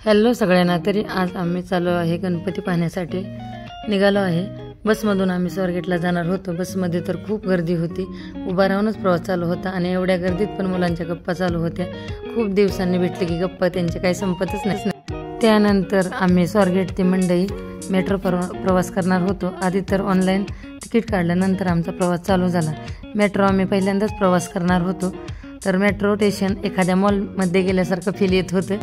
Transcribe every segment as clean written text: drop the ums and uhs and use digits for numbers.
Hello सगळ्यांना, तरी आज आम्ही चालू आहे गणपती पाहण्यासाठी निघालो आहे। बसमधून आम्ही स्वारगेटला जाणार होतो। बसमध्ये तर खूप गर्दी होती, उभा राहूनच प्रवास चालू होता आणि एवढ्या गर्दीत पण मुलांच्या गप्पा चालू होत्या। खूप दिवसांनी भेटले की गप्पा त्यांचे काही संपतच नाही। त्यानंतर आम्ही स्वारगेट ते मंडई मेट्रो प्रवास करणार होतो। आधी तर ऑनलाईन तिकीट काढल्यानंतर आमचा प्रवास चालू झाला। मेट्रो आम्ही पहिल्यांदाच प्रवास करणार होतो, तर मेट्रो स्टेशन एखाद्या मॉलमध्ये गेल्यासारखं फील येत होतं।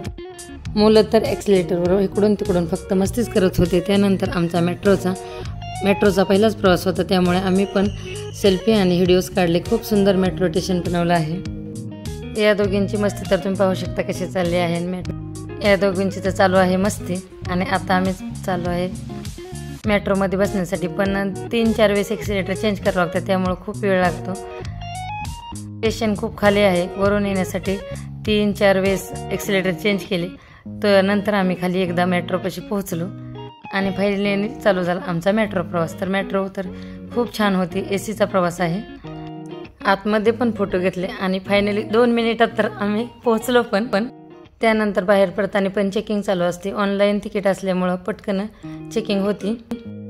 मुलं तर एक्सिलेटरवर इकडून तिकडून फक्त मस्तीच करत होते। त्यानंतर आमचा मेट्रोचा पहिलाच प्रवास होता, त्यामुळे आम्ही पण सेल्फी आणि व्हिडिओज काढले। खूप सुंदर मेट्रो स्टेशन बनवलं आहे। या दोघींची मस्ती तर तुम्ही पाहू शकता कशी चालली आहे। या दोघींची तर चालू आहे मस्ती आणि आता आम्ही चालू आहे मेट्रोमध्ये बसण्यासाठी, पण 3-4 वेळेस एक्सिलेटर चेंज करावं लागतं, त्यामुळे खूप वेळ लागतो। स्टेशन खूप खाली आहे, वरून येण्यासाठी 3-4 वेळेस एक्सिलेटर चेंज केले। तर नंतर आम्ही खाली एकदा मेट्रोपाशी पोहोचलो आणि फायनली चालू झाला आमचा मेट्रो प्रवास। तर मेट्रो तर खूप छान होती, एसीचा प्रवास आहे। आतमध्ये पण फोटो घेतले आणि फायनली 2 मिनिटात तर आम्ही पोहोचलो। पण त्यानंतर बाहेर पडताना पण चेकिंग चालू असते। ऑनलाईन तिकीट असल्यामुळं पटकन चेकिंग होती।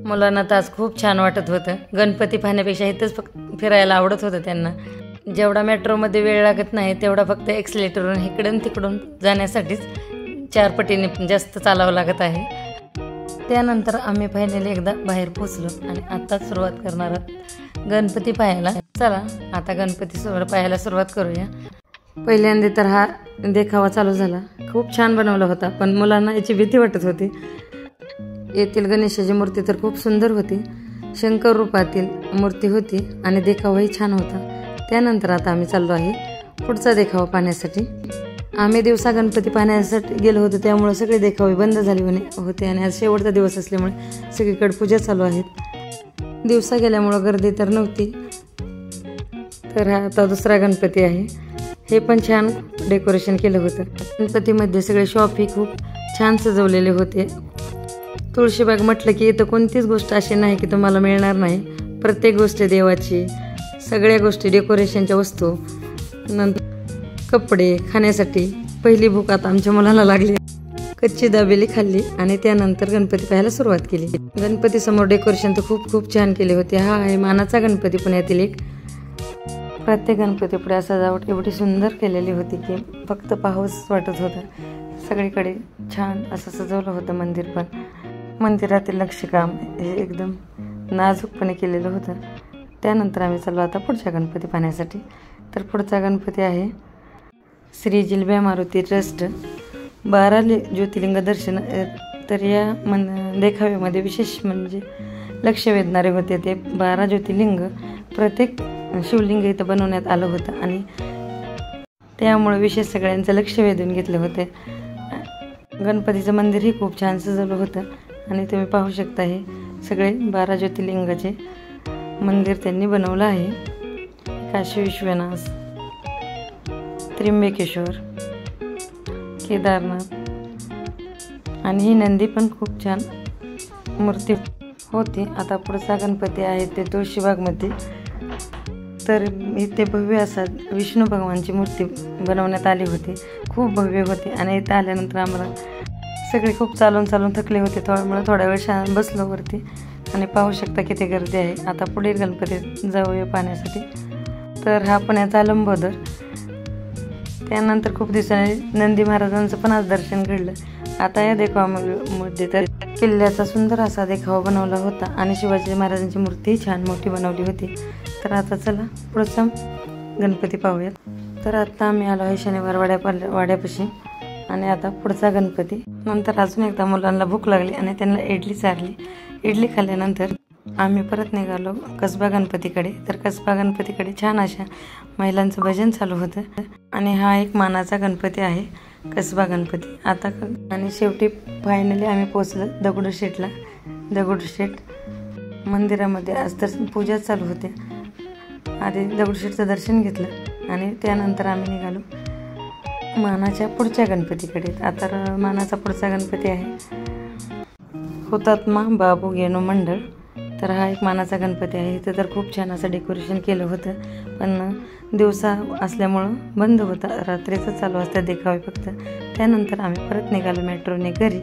मुलांना तर आज खूप छान वाटत होतं। गणपती पाहण्यापेक्षा इथंच फिरायला आवडत होतं त्यांना। जेवढा मेट्रोमध्ये वेळ लागत नाही तेवढा फक्त एक्सिलेटरवरून इकडून तिकडून जाण्यासाठीच 4 पटीने जास्त चालावं लागत आहे। त्यानंतर आम्ही फायनली एकदा बाहेर पोहोचलो आणि आता सुरुवात करणार आहोत गणपती पाहायला। चला आता गणपती पाहायला सुरुवात करूया। पहिल्यांदा तर हा देखावा चालू झाला। खूप छान बनवला होता, पण मुलांना याची भीती वाटत होती। येथील गणेशाची मूर्ती तर खूप सुंदर होती, शंकर रूपातील मूर्ती होती आणि देखावाही छान होता। त्यानंतर आता आम्ही चाललो आहे पुढचा देखावा पाहण्यासाठी। आम्ही दिवसा गणपती पाहण्यासाठी गेलो होतो, त्यामुळे सगळे देखावे बंद झाले होते आणि आज शेवटचा दिवस असल्यामुळे सगळीकडे पूजा चालू आहेत। दिवसा गेल्यामुळे गर्दी तर नव्हती। तर हा आता दुसरा गणपती आहे, हे पण छान डेकोरेशन केलं होतं। गणपतीमध्ये सगळे शॉप ही खूप छान सजवलेले होते। तुळशीबाग म्हटलं की इथं कोणतीच गोष्ट अशी नाही की तुम्हाला मिळणार नाही। प्रत्येक गोष्ट देवाची, सगळ्या गोष्टी डेकोरेशनच्या वस्तू, नंतर कपडे, खाण्यासाठी पहिली भूक आता आमच्या मुलाला लागली। कच्ची दाबेली खाल्ली आणि त्यानंतर गणपती पाहायला सुरुवात केली। गणपती समोर डेकोरेशन तर खूप छान केले होते। हा आहे मानाचा गणपती पुण्यातील एक। प्रत्येक गणपती पुढे सजावट एवढी सुंदर केलेली होती की फक्त पाहावंच वाटत होतं। सगळीकडे छान असं सजवलं होतं मंदिर, पण मंदिरातील नक्षीकाम हे एकदम नाजूकपणे केलेलं होतं। त्यानंतर आम्ही चाललो आता पुढच्या गणपती पाहण्यासाठी। तर पुढचा गणपती आहे श्री जिलब्या मारुती ट्रस्ट 12 ज्योतिर्लिंग दर्शन। तर या देखाव्यामध्ये विशेष म्हणजे लक्ष वेधणारे होते ते 12 ज्योतिर्लिंग। प्रत्येक शिवलिंग इथं बनवण्यात आलं होतं आणि त्यामुळे विशेष सगळ्यांचं लक्ष वेधून घेतलं होतं। गणपतीचं मंदिरही खूप छान सजवलं होतं आणि तुम्ही पाहू शकता हे सगळे 12 ज्योतिर्लिंगाचे मंदिर त्यांनी बनवलं आहे। काशी विश्वनाथ, त्र्यंबकेश्वर, केदारनाथ आणि ही नंदी पण खूप छान मूर्ती होती। आता पुढचा गणपती आहे ते तुळशीबागमध्ये। तर इथे भव्य असा विष्णू भगवानची मूर्ती बनवण्यात आली होती, खूप भव्य होती। आणि इथे आल्यानंतर आम्हाला सगळे खूप चालून थकले होते, त्यामुळे थोडा वेळ बसलो वरती आणि पाहू शकता किती गर्दी आहे। आता पुढील गणपती जाऊया पाहण्यासाठी। तर हा पुण्याचा लंबोदर। त्यानंतर खूप दिवसांनी नंदी महाराजांचं पण आज दर्शन घडलं। आता या देखावामध्ये तर किल्ल्याचा सुंदर असा देखावा बनवला होता आणि शिवाजी महाराजांची मूर्ती छान मोठी बनवली होती। तर आता चला पुढचा गणपती पाहूयात। तर आता आम्ही आलो आहे शनिवार वाड्यापाशी आणि आता पुढचा गणपती। नंतर अजून एकदा मुलांना भूक लागली आणि त्यांना इडली चारली। इडली खाल्ल्यानंतर आम्ही परत निघालो कसबा गणपतीकडे। तर कसबा गणपतीकडे छान अशा महिलांचं भजन चालू होतं आणि हा एक मानाचा गणपती आहे कसबा गणपती। आता आणि शेवटी फायनली आम्ही पोहोचलो दगडूशेठला। दगडूशेठ मंदिरामध्ये आज तर पूजा चालू होते। आधी दगडूशेठचं दर्शन घेतलं आणि त्यानंतर आम्ही निघालो मानाच्या पुढच्या गणपतीकडे। आता मानाचा पुढचा गणपती आहे हुतात्मा बाबू गेनू मंडळ तर हा एक मानाचा गणपती आहे. इथं तर खूप छान असं डेकोरेशन केलं होतं, पण दिवसा असल्यामुळं बंद होता. रात्रीचं चालू असतं देखावे फक्त. त्यानंतर आम्ही परत निघालो मेट्रोने घरी.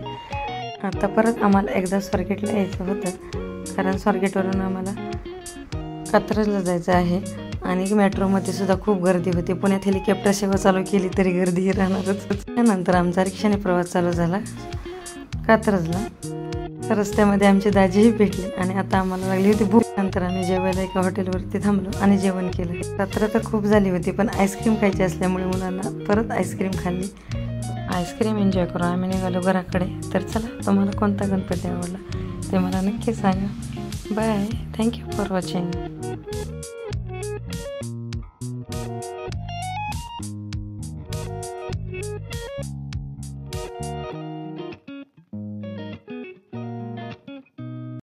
आता परत आम्हाला एकदा स्वारगेटला यायचं होतं, कारण स्वारगेटवरून आम्हाला कात्रजला जायचं आहे. आणि मेट्रोमध्ये सुद्धा खूप गर्दी होती. पुण्यात हेलिकॉप्टर सेवा चालू केली तरी गर्दी राहणारच. त्यानंतर आमचा रिक्षाने प्रवास चालू झाला कात्रजला. तर रस्त्यामध्ये आमचे दाजीही भेटले आणि आता आम्हाला लागली होती भूक. नंतर आम्ही जेवायला एका हॉटेलवरती थांबलो आणि जेवण केलं. रात्र तर खूप झाली होती, पण आईस्क्रीम खायची असल्यामुळे मुलांना परत आईस्क्रीम खाल्ली. आईस्क्रीम एन्जॉय करून आम्ही निघालो घराकडे. तर चला, तुम्हाला कोणता गणपती आवडला ते मला नक्की सांगा. बाय. Thank you for watching.